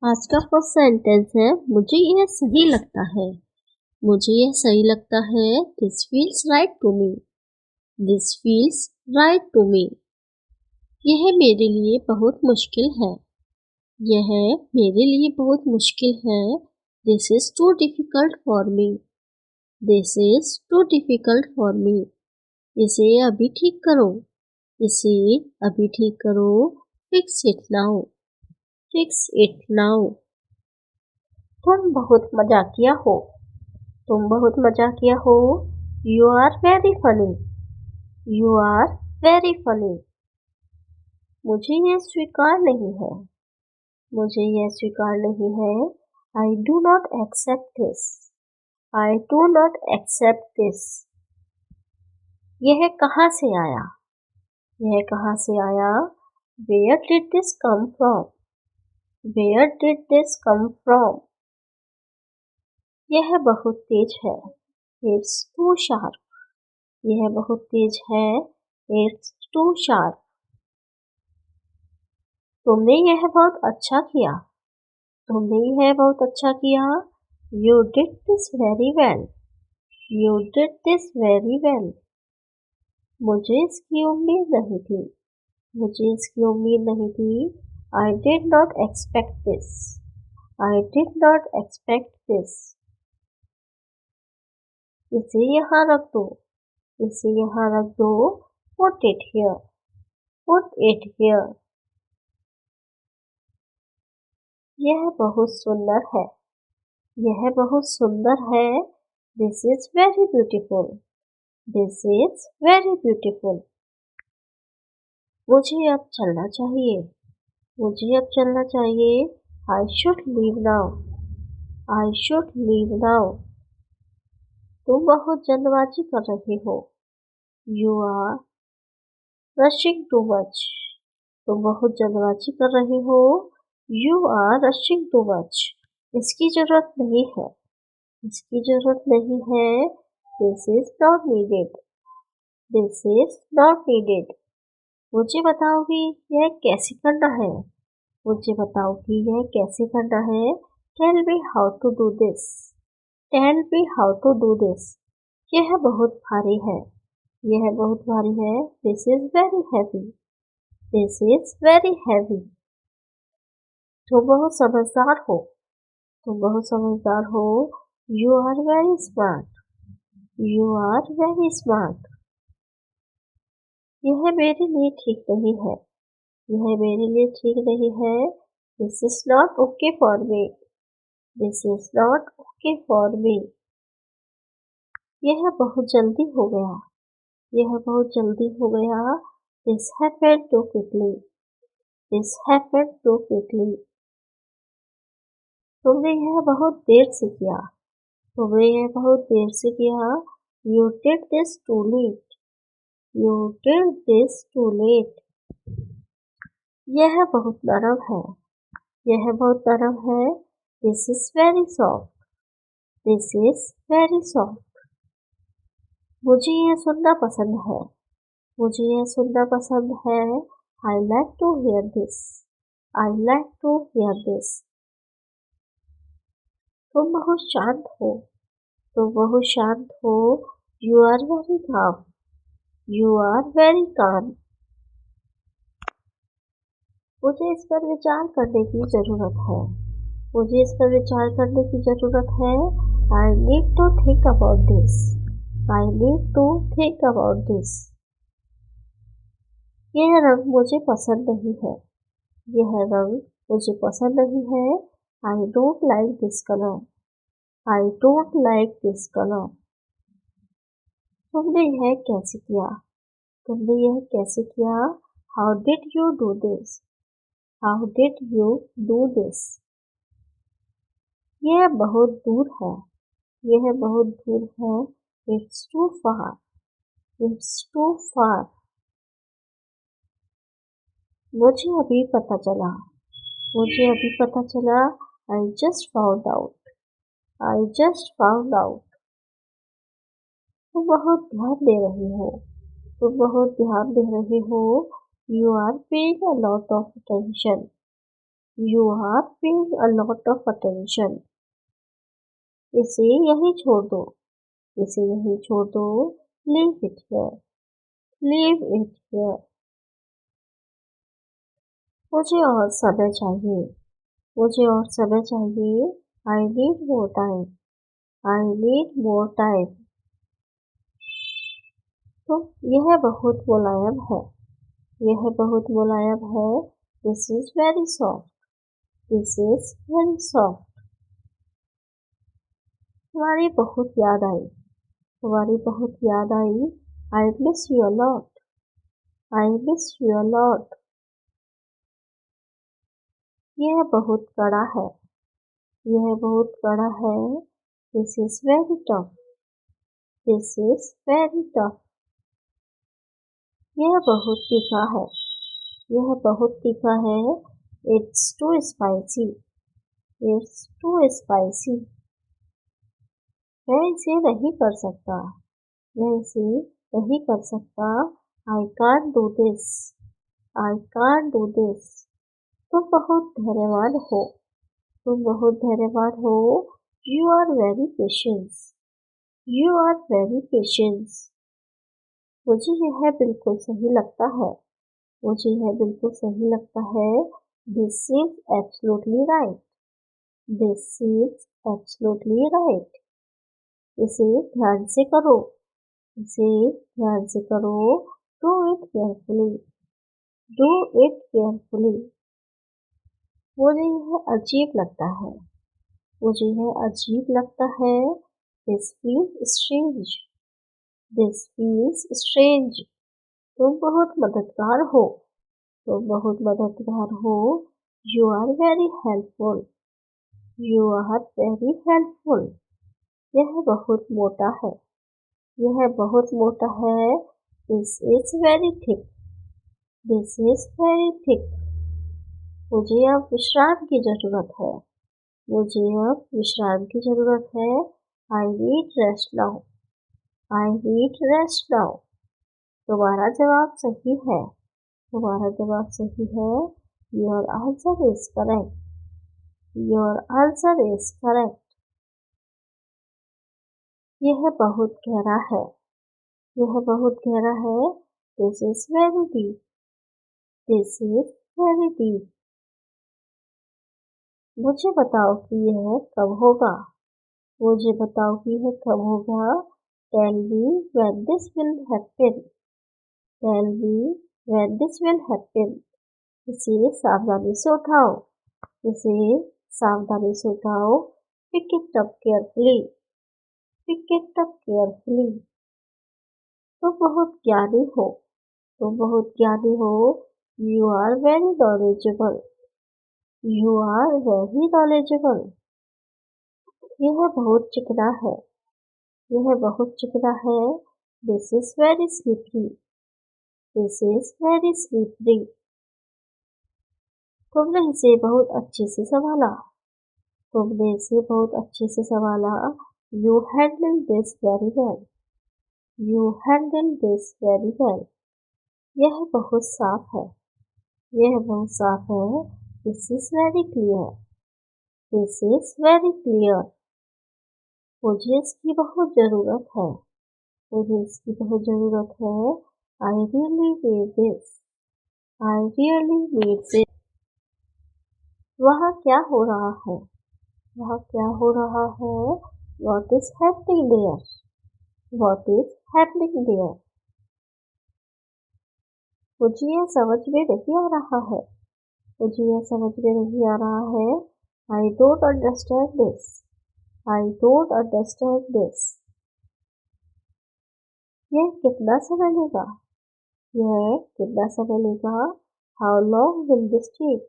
आज का first sentence है मुझे यह सही लगता है। मुझे यह सही लगता है। This feels right to me. This feels right to me. यह मेरे लिए बहुत मुश्किल है। यह मेरे लिए बहुत मुश्किल है। This is too difficult for me. This is too difficult for me. इसे अभी ठीक करो। इसे अभी ठीक करो। Fix it now. Fix it now. तुम बहुत मजाकिया हो। तुम बहुत मजाकिया हो। You are very funny. You are very funny. मुझे यह स्वीकार नहीं है। मुझे यह स्वीकार नहीं है। I do not accept this. I do not accept this. यह कहाँ से आया? यह कहाँ से आया? Where did this come from? Where did this come from? यह बहुत तेज है। It's too sharp. यह बहुत तेज है। It's too sharp. तुमने यह बहुत अच्छा किया। तुमने यह बहुत अच्छा किया। You did this very well. You did this very well. मुझे इसकी उम्मीद नहीं थी। मुझे इसकी उम्मीद नहीं थी। I did not expect this. I did not expect this. इसे यहाँ रख दो। इसे यहाँ रख दो। Put it here. Put it here. यह बहुत सुंदर है। यह बहुत सुंदर है। This is very beautiful. This is very beautiful. मुझे अब चलना चाहिए। मुझे अब चलना चाहिए। I should leave now. I should leave now. तुम बहुत जल्दबाजी कर रहे हो। You are rushing too much. तुम बहुत जल्दबाजी कर रहे हो। You are rushing too much. इसकी जरूरत नहीं है। इसकी जरूरत नहीं है। This is not needed. This is not needed. मुझे बताओ कि यह कैसे करना है। मुझे बताओ कि यह कैसे करना है। Tell me how to do this. Tell me how to do this. यह बहुत भारी है। यह बहुत भारी है। This is very heavy. This is very heavy. तुम बहुत समझदार हो। तुम बहुत समझदार हो। You are very smart. You are very smart. यह मेरे लिए ठीक नहीं है। यह मेरे लिए ठीक नहीं है। This is not okay for me. This is not okay for me. यह बहुत जल्दी हो गया। यह बहुत जल्दी हो गया। This happened too quickly. This happened too quickly. तुमने यह बहुत देर से किया। तुमने यह बहुत देर से किया। You did this too late. You did this too late. यह बहुत नरम है। यह बहुत नरम है। This is very soft. This is very soft. मुझे यह सुनना पसंद है। मुझे यह सुनना पसंद है। I like to hear this. I like to hear this. तुम बहुत शांत हो। तुम बहुत शांत हो। You are very calm. You are very calm. मुझे इस पर विचार करने की जरूरत है। मुझे इस पर विचार करने की जरूरत है। I need to think about this. I need to think about this. यह रंग मुझे पसंद नहीं है। यह रंग मुझे पसंद नहीं है। I don't like this colour. I don't like this colour. तुमने यह कैसे किया? तुमने यह कैसे किया? How did you do this? How did you do this? यह बहुत दूर है। यह बहुत दूर है। It's too far. It's too far. मुझे अभी पता चला। मुझे अभी पता चला। I just found out. I just found out. तुम बहुत ध्यान दे रहे हो। तुम बहुत ध्यान दे रहे हो। You are paying a lot of attention. You are paying a lot of attention. इसे यहीं छोड़ दो. इसे यहीं छोड़ दो. Leave it here. Leave it here. मुझे और समय चाहिए. मुझे और समय चाहिए. I need more time. I need more time. तो यह बहुत मुलायम है. यह बहुत मुलायम है. This is very soft. This is very soft. तुम्हारी बहुत याद आई. तुम्हारी बहुत याद आई. I miss you a lot. I miss you a lot. यह बहुत कड़ा है. यह बहुत कड़ा है. This is very tough. This is very tough. यह बहुत तीखा है. यह बहुत तीखा है. It's too spicy. It's too spicy. मैं इसे नहीं कर सकता. मैं इसे नहीं कर सकता. I can't do this. I can't do this. तुम बहुत धैर्यवान हो. तुम बहुत धैर्यवान हो. You are very patient. You are very patient. मुझे यह बिल्कुल सही लगता है. मुझे यह बिल्कुल सही लगता है. This seems absolutely right. This seems absolutely right. इसे ध्यान से करो. इसे ध्यान से करो. Do it carefully. Do it carefully. मुझे यह अजीब लगता है. मुझे यह अजीब लगता है. This feels strange. This feels strange. तुम बहुत मददगार हो. तुम बहुत मददगार हो. You are very helpful. You are very helpful. यह बहुत मोटा है. यह बहुत मोटा है. This is very thick. This is very thick. मुझे अब विश्राम की जरूरत है. मुझे अब विश्राम की जरूरत है. I need rest now. I need rest now. तुम्हारा जवाब सही है. तुम्हारा जवाब सही है. Your answer is correct. Your answer is correct. यह बहुत गहरा है. यह बहुत गहरा है. This is very deep. This is very deep. मुझे बताओ कि यह कब होगा. मुझे बताओ कि यह कब होगा. Tell me when this will happen. Tell me when this will happen. इसे सावधानी से उठाओ. इसे सावधानी से उठाओ. Pick it up carefully. Pick it up carefully. तुम बहुत ज्ञानी हो. तुम बहुत ज्ञानी हो. You are very knowledgeable. You are very knowledgeable. यह बहुत चिकना है. यह बहुत चिकना है. This is very slippery. This is very slippery. तुमने इसे बहुत अच्छे से संभाला. तुमने इसे बहुत अच्छे से संभाला. You handled this very well. You handled this very well. यह बहुत साफ है. यह बहुत साफ है. This is very clear. This is very clear. मुझे इसकी बहुत जरूरत है. मुझे इसकी बहुत जरूरत है. I really need this. I really need this. वहाँ क्या हो रहा है. वहाँ क्या हो रहा है. What is happening there. What is happening there. मुझे यह समझ में नहीं आ रहा है. मुझे यह समझ में नहीं आ रहा है. I don't understand this. I don't understand this. यह कितना समय लेगा. यह कितना समय लेगा. How long will this take.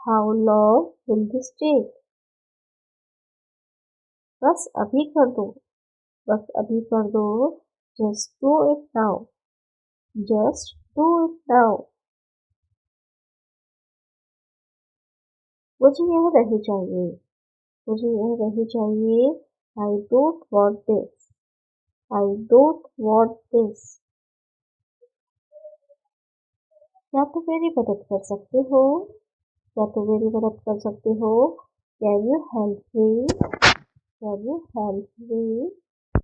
How long will this take. बस अभी कर दो. बस अभी कर दो. Just do it now. Just do it now. मुझे यह नहीं चाहिए. मुझे यह नहीं चाहिए. I don't want this. I don't want this. क्या तुम मेरी मदद कर सकते हो. या तो मेरी मदद कर सकते हो? Can you help me? Can you help me?